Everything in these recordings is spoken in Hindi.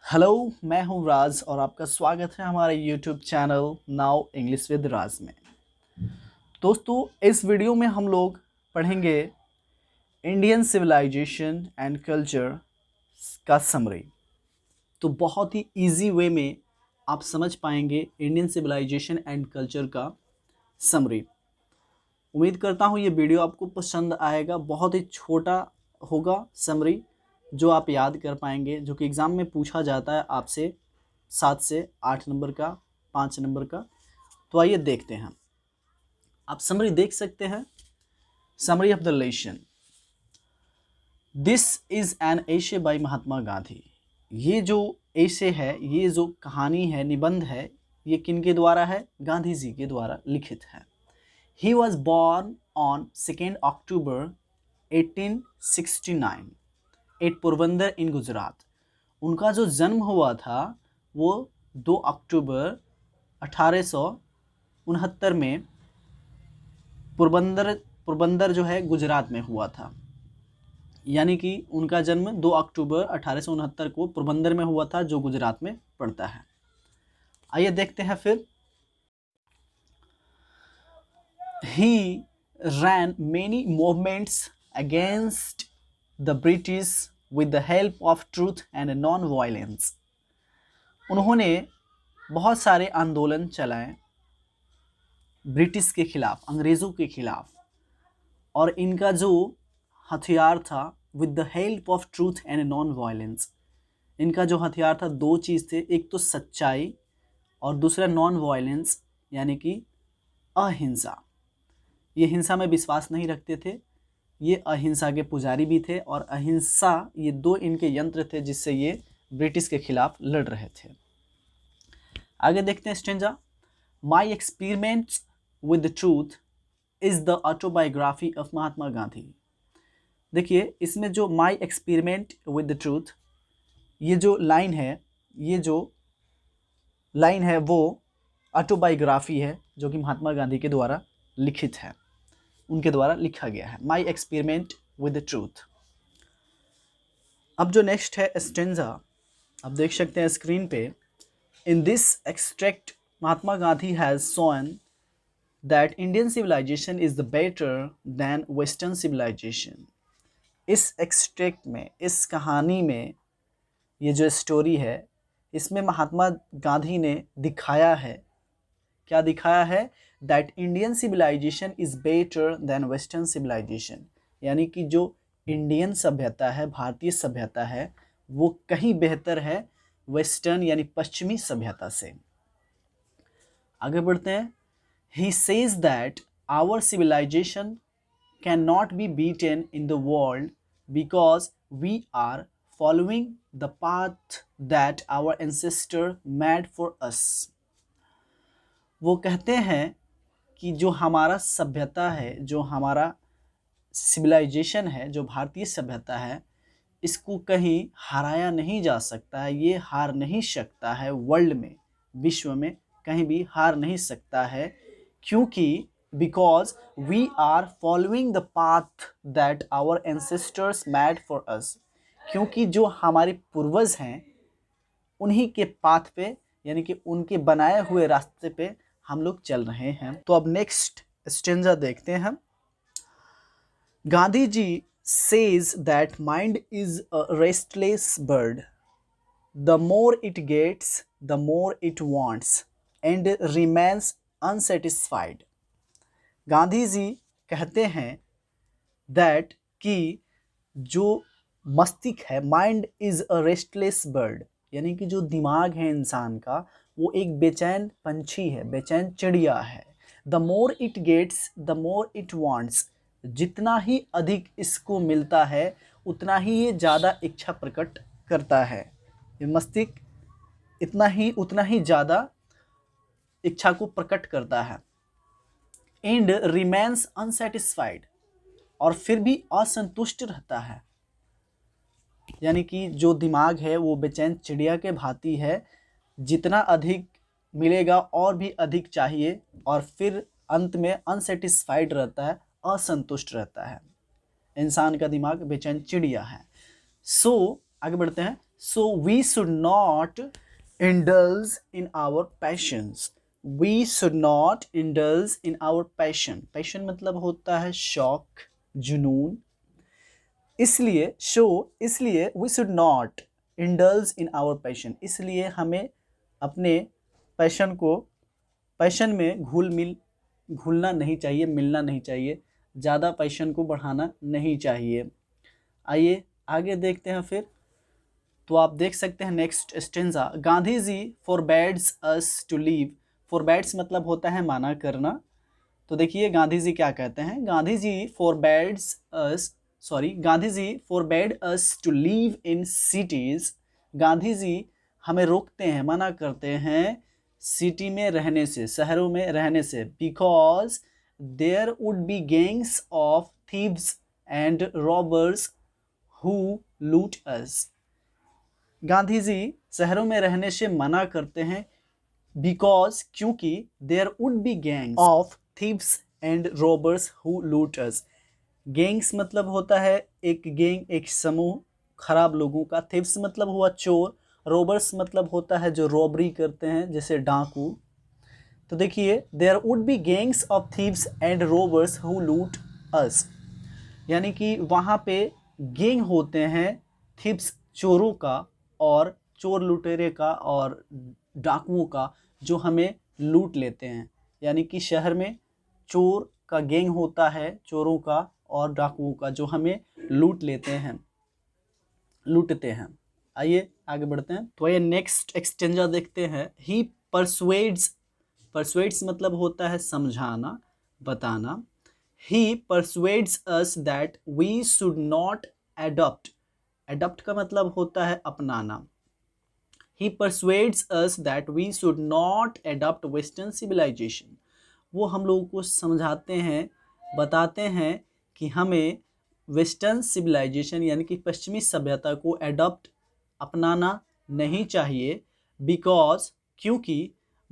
हेलो, मैं हूं राज और आपका स्वागत है हमारे YouTube channel now English with Raj में। दोस्तों, इस वीडियो में हम लोग पढ़ेंगे इंडियन सिविलाइजेशन एंड कल्चर का समरी। तो बहुत ही इजी वे में आप समझ पाएंगे इंडियन सिविलाइजेशन एंड कल्चर का समरी। उम्मीद करता हूं ये वीडियो आपको पसंद आएगा। बहुत ही छोटा होगा समरी, जो आप याद कर पाएंगे, जो कि एग्ज़ाम में पूछा जाता है आपसे 7 से 8 नंबर का, 5 नंबर का। तो आइए देखते हैं। आप समरी देख सकते हैं। Summary of the lesson, this is an एशे बाय महात्मा गांधी। ये जो एशे है, ये जो कहानी है, निबंध है, ये किनके द्वारा है? गांधी जी के द्वारा लिखित है। He was born on 2 October 1869 at Porbandar in Gujarat. उनका जो जन्म हुआ था वो 2 अक्टूबर 1869 में पोरबंदर जो है गुजरात में हुआ था। यानी कि उनका जन्म 2 अक्टूबर 1869 को पोरबंदर में हुआ था, जो गुजरात में पड़ता है। आइए देखते हैं फिर। He ran many movements against the British with the help of truth and non-violence. उन्होंने बहुत सारे आंदोलन चलाए ब्रिटिश के खिलाफ, अंग्रेज़ों के खिलाफ, और इनका जो हथियार था with the help of truth and non violence, इनका जो हथियार था दो चीज़ थे, एक तो सच्चाई और दूसरा नॉन वायलेंस यानी कि अहिंसा। ये हिंसा में विश्वास नहीं रखते थे, ये अहिंसा के पुजारी भी थे, और अहिंसा ये दो इनके यंत्र थे जिससे ये ब्रिटिश के खिलाफ लड़ रहे थे। आगे देखते हैं stanza. My experiments with the truth is the autobiography of Mahatma Gandhi. देखिए, इसमें जो my experiment with the truth, ये जो लाइन है वो ऑटोबायोग्राफी है, जो कि महात्मा गांधी के द्वारा लिखित है, उनके द्वारा लिखा गया है। माई एक्सपेरिमेंट विद द ट्रूथ। अब जो नेक्स्ट है स्टेंजा, आप देख सकते हैं स्क्रीन पे। In this extract Mahatma Gandhi has shown that Indian civilisation is the better than western civilisation. इस एक्सट्रैक्ट में, इस कहानी में, ये जो स्टोरी है, इसमें महात्मा गांधी ने दिखाया है, क्या दिखाया है? That Indian civilisation is better than western civilisation. यानी कि जो इंडियन सभ्यता है, भारतीय सभ्यता है, वो कहीं बेहतर है वेस्टर्न यानी पश्चिमी सभ्यता से। आगे बढ़ते हैं। He says that our civilisation can not be beaten in the world because we are following the path that our ancestor made for us. वो कहते हैं कि जो हमारा सभ्यता है, जो हमारा सिविलाइजेशन है, जो भारतीय सभ्यता है, इसको कहीं हराया नहीं जा सकता है, ये हार नहीं सकता है वर्ल्ड में, विश्व में कहीं भी हार नहीं सकता है, क्योंकि because we are following the path that our ancestors made for us. क्योंकि जो हमारे पूर्वज हैं उन्हीं के पाथ पे, यानी कि उनके बनाए हुए रास्ते पे हम लोग चल रहे हैं। तो अब नेक्स्ट स्टेंजा देखते हैं हम। Gandhi ji says that mind is a restless bird, the more it gets the more it wants and remains unsatisfied. Gandhi ji कहते हैं दैट कि जो मस्तिष्क है, mind is a restless bird, यानी कि जो दिमाग है इंसान का, वो एक बेचैन पंछी है, बेचैन चिड़िया है। The more it gets the more it wants, जितना ही अधिक इसको मिलता है उतना ही ये ज़्यादा इच्छा प्रकट करता है। ये मस्तिष्क उतना ही ज़्यादा इच्छा को प्रकट करता है। एंड रिमेन्स अनसेटिस्फाइड, और फिर भी असंतुष्ट रहता है। यानी कि जो दिमाग है वो बेचैन चिड़िया के भांति है, जितना अधिक मिलेगा और भी अधिक चाहिए, और फिर अंत में अनसेटिस्फाइड रहता है, असंतुष्ट रहता है। इंसान का दिमाग बेचैन चिड़िया है। आगे बढ़ते हैं। So we should not indulge in our passions. We should not indulge in our passion. Passion मतलब होता है शौक, जुनून। इसलिए we should not indulge in our passion. इसलिए हमें अपने पैशन में घुलना नहीं चाहिए, मिलना नहीं चाहिए, ज़्यादा पैशन को बढ़ाना नहीं चाहिए। आइए आगे देखते हैं फिर। तो आप देख सकते हैं next stanza, Gandhi ji forbids us to live. Forbids मतलब होता है माना करना। तो देखिए गांधी जी क्या कहते हैं, Gandhi ji forbid us to live in cities. Gandhi ji हमें रोकते हैं, मना करते हैं सिटी में रहने से, शहरों में रहने से, because there would be gangs of thieves and robbers who loot us. Gandhi ji शहरों में रहने से मना करते हैं बिकॉज क्योंकि there would be gangs of thieves and robbers who loot us. Gangs मतलब होता है एक गैंग, एक समूह खराब लोगों का। थीव्स मतलब हुआ चोर। रॉबर्स मतलब होता है जो रॉबरी करते हैं, जैसे डाकू। तो देखिए there would be gangs of thieves and robbers who loot us, यानी कि वहाँ पे गैंग होते हैं थीव्स चोरों का और चोर लुटेरे का और डाकुओं का, जो हमें लूट लेते हैं। यानी कि शहर में चोर का गैंग होता है, चोरों का और डाकुओं का, जो हमें लूटते हैं। आइए आगे बढ़ते हैं। तो ये नेक्स्ट एक्सटेंजा देखते हैं। ही परसुएड्स मतलब होता है समझाना, बताना। He persuades us that we should not adopt का मतलब होता है अपनाना। He persuades us that we should not adopt Western civilization. वो हम लोगों को समझाते हैं, बताते हैं कि हमें वेस्टर्न सिविलाइजेशन यानी कि पश्चिमी सभ्यता को अपनाना नहीं चाहिए। बिकॉज क्योंकि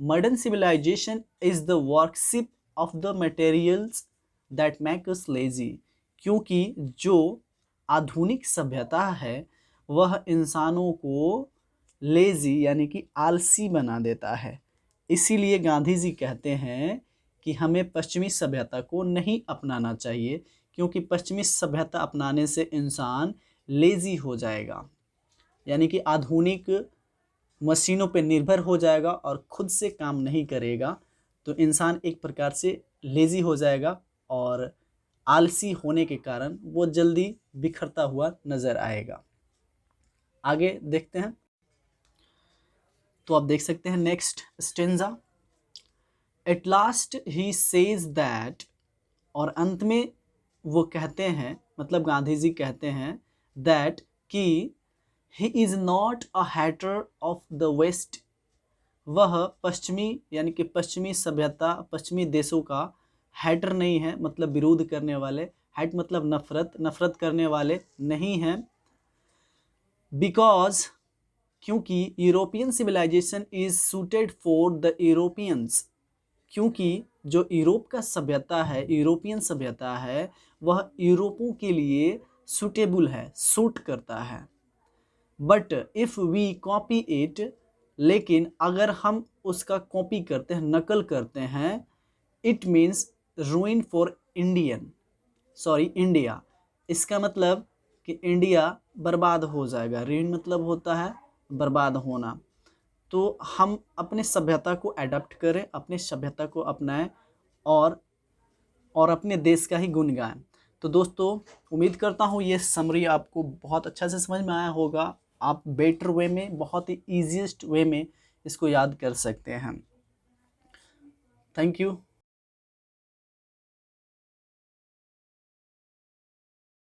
modern civilisation is the worship of the materials that make us lazy. क्योंकि जो आधुनिक सभ्यता है वह इंसानों को लेजी यानी कि आलसी बना देता है। इसीलिए गांधी जी कहते हैं कि हमें पश्चिमी सभ्यता को नहीं अपनाना चाहिए, क्योंकि पश्चिमी सभ्यता अपनाने से इंसान लेजी हो जाएगा, यानी कि आधुनिक मशीनों पर निर्भर हो जाएगा और खुद से काम नहीं करेगा। तो इंसान एक प्रकार से लेजी हो जाएगा और आलसी होने के कारण वो जल्दी बिखरता हुआ नज़र आएगा। आगे देखते हैं। तो आप देख सकते हैं next stanza, at last he says that, और अंत में वो कहते हैं, मतलब गांधी जी कहते हैं दैट कि he is not a hater of the west. वह पश्चिमी यानी कि पश्चिमी सभ्यता, पश्चिमी देशों का हैटर नहीं है, मतलब विरोध करने वाले। हैट मतलब नफरत करने वाले नहीं हैं। बिकॉज क्योंकि European civilisation is suited for the Europeans. क्योंकि जो यूरोप का सभ्यता है, यूरोपियन सभ्यता है, वह यूरोपों के लिए सूटेबल है, सूट करता है। But if we copy it, लेकिन अगर हम उसका कॉपी करते हैं, नकल करते हैं, इट मीन्स रूइन फॉर इंडिया। इसका मतलब कि इंडिया बर्बाद हो जाएगा। रूइन मतलब होता है बर्बाद होना। तो हम अपने सभ्यता को अडॉप्ट करें, अपने सभ्यता को अपनाएं और अपने देश का ही गुण गाएं। तो दोस्तों उम्मीद करता हूँ ये समरी आपको बहुत अच्छा से समझ में आया होगा। आप बेटर वे में, बहुत ही ईजीएस्ट वे में इसको याद कर सकते हैं। Thank you.